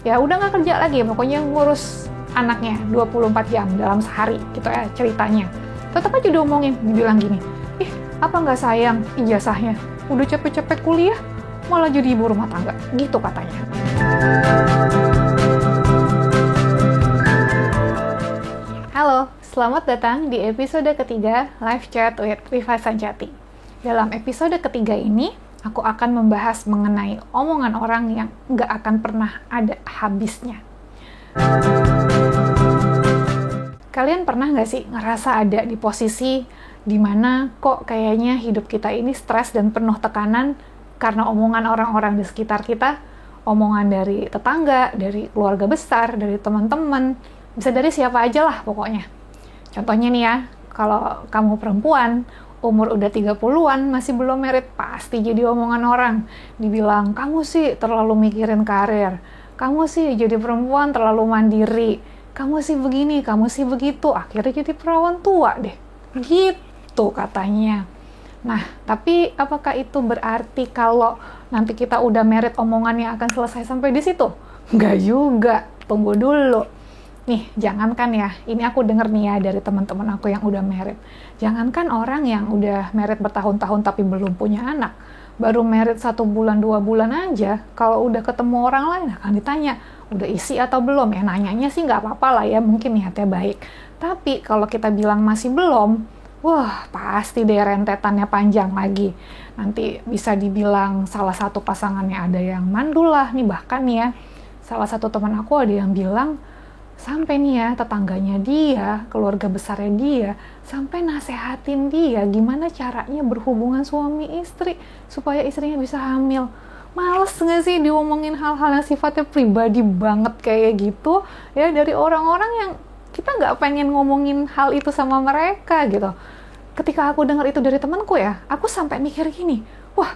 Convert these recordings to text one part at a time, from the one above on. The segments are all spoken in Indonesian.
ya udah nggak kerja lagi, pokoknya ngurus anaknya 24 jam dalam sehari gitu ya ceritanya. Tetap aja diomongin, dibilang gini, ih apa nggak sayang ijazahnya, udah capek-capek kuliah malah jadi ibu rumah tangga, gitu katanya. Halo, selamat datang di episode ketiga Live Chat with Rifa Sanjati. Dalam episode ketiga ini, aku akan membahas mengenai omongan orang yang nggak akan pernah ada habisnya. Kalian pernah nggak sih ngerasa ada di posisi dimana kok kayaknya hidup kita ini stres dan penuh tekanan karena omongan orang-orang di sekitar kita, omongan dari tetangga, dari keluarga besar, dari teman-teman, bisa dari siapa aja lah pokoknya. Contohnya nih ya, kalau kamu perempuan, umur udah 30-an, masih belum merit, pasti jadi omongan orang. Dibilang, kamu sih terlalu mikirin karir, kamu sih jadi perempuan terlalu mandiri, kamu sih begini, kamu sih begitu, akhirnya jadi perawan tua deh. Gitu katanya. Nah, tapi apakah itu berarti kalau nanti kita udah merit omongannya akan selesai sampai di situ? Nggak juga, tunggu dulu. Nih, jangankan ya, ini aku denger nih ya dari teman-teman aku yang udah merit. Jangankan orang yang udah merit bertahun-tahun tapi belum punya anak. Baru merit 1 bulan, 2 bulan aja, kalau udah ketemu orang lain akan ditanya, udah isi atau belum? Ya nanyanya sih nggak apa-apa lah ya, mungkin niatnya baik. Tapi kalau kita bilang masih belum, wah pasti deh rentetannya panjang lagi. Nanti bisa dibilang salah satu pasangannya ada yang mandul lah nih, bahkan nih ya, salah satu teman aku ada yang bilang, sampai nih ya tetangganya dia, keluarga besarnya dia, sampai nasehatin dia gimana caranya berhubungan suami istri supaya istrinya bisa hamil. Males nggak sih diomongin hal-hal yang sifatnya pribadi banget kayak gitu ya dari orang-orang yang kita nggak pengen ngomongin hal itu sama mereka gitu. Ketika aku dengar itu dari temanku ya, aku sampai mikir gini, wah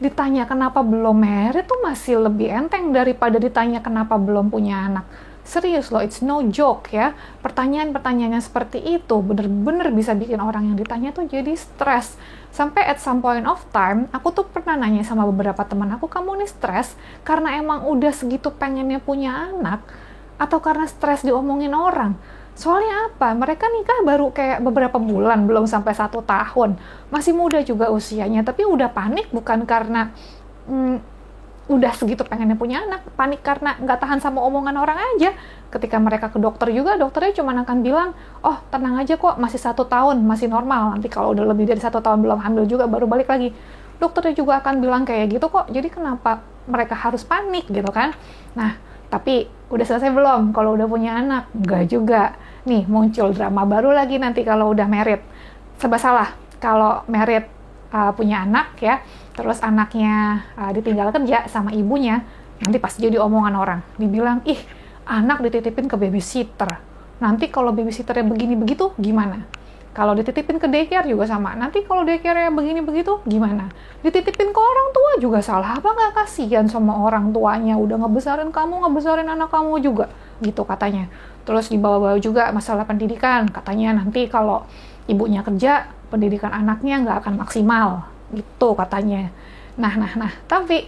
ditanya kenapa belum merit tuh masih lebih enteng daripada ditanya kenapa belum punya anak. Serius loh, it's no joke ya. Pertanyaan-pertanyaannya seperti itu bener-bener bisa bikin orang yang ditanya tuh jadi stres. Sampai at some point of time, aku tuh pernah nanya sama beberapa teman aku, kamu nih stres karena emang udah segitu pengennya punya anak? Atau karena stres diomongin orang? Soalnya apa? Mereka nikah baru kayak beberapa bulan, belum sampai 1 tahun. Masih muda juga usianya, tapi udah panik bukan karena udah segitu pengennya punya anak, panik karena nggak tahan sama omongan orang aja. Ketika mereka ke dokter juga, dokternya cuma akan bilang, oh tenang aja kok, masih 1 tahun, masih normal, nanti kalau udah lebih dari 1 tahun belum hamil juga baru balik lagi. Dokternya juga akan bilang kayak gitu kok, jadi kenapa mereka harus panik gitu kan. Nah, tapi udah selesai belum kalau udah punya anak? Nggak juga. Nih muncul drama baru lagi nanti kalau udah merit. Serba salah, kalau merit punya anak ya, terus anaknya ditinggal kerja sama ibunya, nanti pasti jadi omongan orang. Dibilang, ih anak dititipin ke babysitter, nanti kalau babysitternya begini begitu gimana? Kalau dititipin ke daycare juga sama, nanti kalau daycare-nya begini begitu gimana? Dititipin ke orang tua juga salah, apa nggak kasihan sama orang tuanya, udah ngebesarin kamu, ngebesarin anak kamu juga, gitu katanya. Terus dibawa-bawa juga masalah pendidikan, katanya nanti kalau ibunya kerja, pendidikan anaknya nggak akan maksimal, gitu katanya. Nah, tapi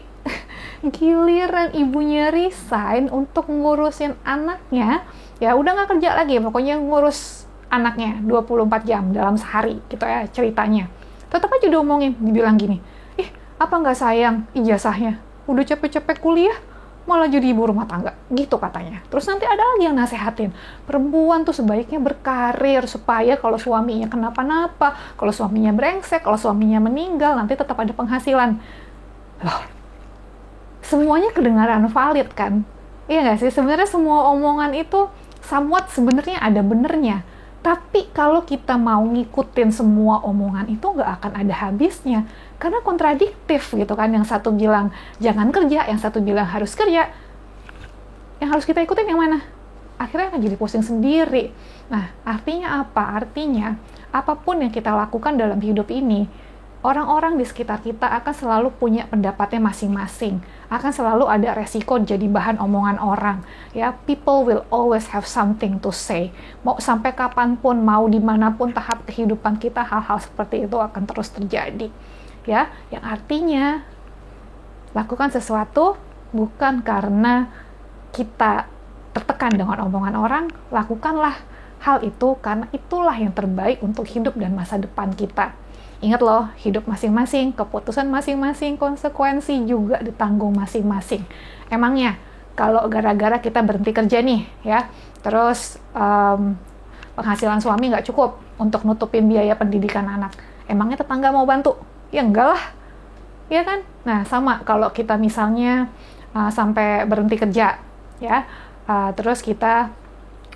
giliran ibunya resign untuk ngurusin anaknya, ya udah nggak kerja lagi, pokoknya ngurus anaknya 24 jam dalam sehari, gitu ya ceritanya. Tetap aja diomongin, dibilang gini, ih apa nggak sayang ijazahnya, udah capek-capek kuliah, malah jadi ibu rumah tangga, gitu katanya. Terus nanti ada lagi yang nasehatin, perempuan tuh sebaiknya berkarir supaya kalau suaminya kenapa-napa, kalau suaminya brengsek, kalau suaminya meninggal, nanti tetap ada penghasilan. Loh, semuanya kedengaran valid kan? Iya nggak sih? Sebenarnya semua omongan itu somewhat sebenarnya ada benernya. Tapi kalau kita mau ngikutin semua omongan itu nggak akan ada habisnya. Karena kontradiktif gitu kan. Yang satu bilang jangan kerja, yang satu bilang harus kerja. Yang harus kita ikutin yang mana? Akhirnya akan jadi pusing sendiri. Nah, artinya apa? Artinya apapun yang kita lakukan dalam hidup ini, orang-orang di sekitar kita akan selalu punya pendapatnya masing-masing. Akan selalu ada resiko jadi bahan omongan orang. Ya, people will always have something to say. Mau sampai kapanpun, mau dimanapun tahap kehidupan kita, hal-hal seperti itu akan terus terjadi. Ya, yang artinya lakukan sesuatu bukan karena kita tertekan dengan omongan orang, lakukanlah hal itu karena itulah yang terbaik untuk hidup dan masa depan kita. Ingat loh, hidup masing-masing, keputusan masing-masing, konsekuensi juga ditanggung masing-masing. Emangnya, kalau gara-gara kita berhenti kerja nih, ya, terus penghasilan suami nggak cukup untuk nutupin biaya pendidikan anak, emangnya tetangga mau bantu? Ya enggak lah, ya kan? Nah, sama kalau kita misalnya sampai berhenti kerja, ya, terus kita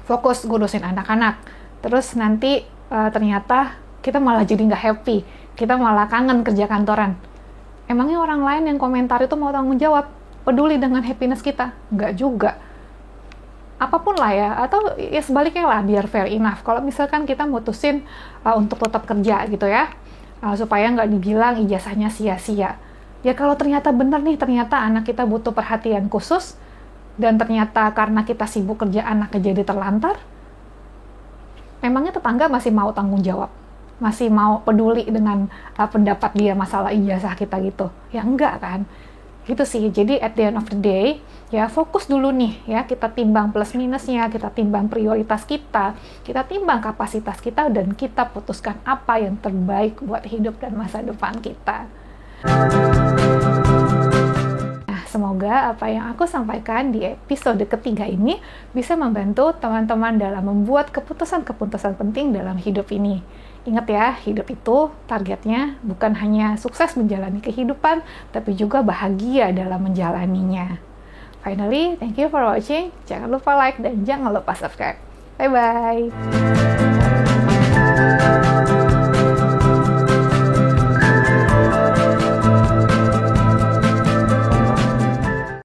fokus ngurusin anak-anak, terus nanti ternyata kita malah jadi nggak happy, kita malah kangen kerja kantoran. Emangnya orang lain yang komentar itu mau tanggung jawab, peduli dengan happiness kita? Nggak juga. Apapun lah ya, atau ya sebaliknya lah, biar fair enough. Kalau misalkan kita mutusin untuk tetap kerja gitu ya, supaya nggak dibilang ijazahnya sia-sia. Ya kalau ternyata benar nih, ternyata anak kita butuh perhatian khusus, dan ternyata karena kita sibuk kerja anaknya jadi terlantar, memangnya tetangga masih mau tanggung jawab? Masih mau peduli dengan pendapat dia masalah ijazah kita gitu? Ya enggak kan? Gitu sih. Jadi at the end of the day, ya fokus dulu nih ya, kita timbang plus minusnya, kita timbang prioritas kita timbang kapasitas kita, dan kita putuskan apa yang terbaik buat hidup dan masa depan kita. Semoga apa yang aku sampaikan di episode ketiga ini bisa membantu teman-teman dalam membuat keputusan-keputusan penting dalam hidup ini. Ingat ya, hidup itu targetnya bukan hanya sukses menjalani kehidupan, tapi juga bahagia dalam menjalaninya. Finally, thank you for watching. Jangan lupa like dan jangan lupa subscribe. Bye-bye!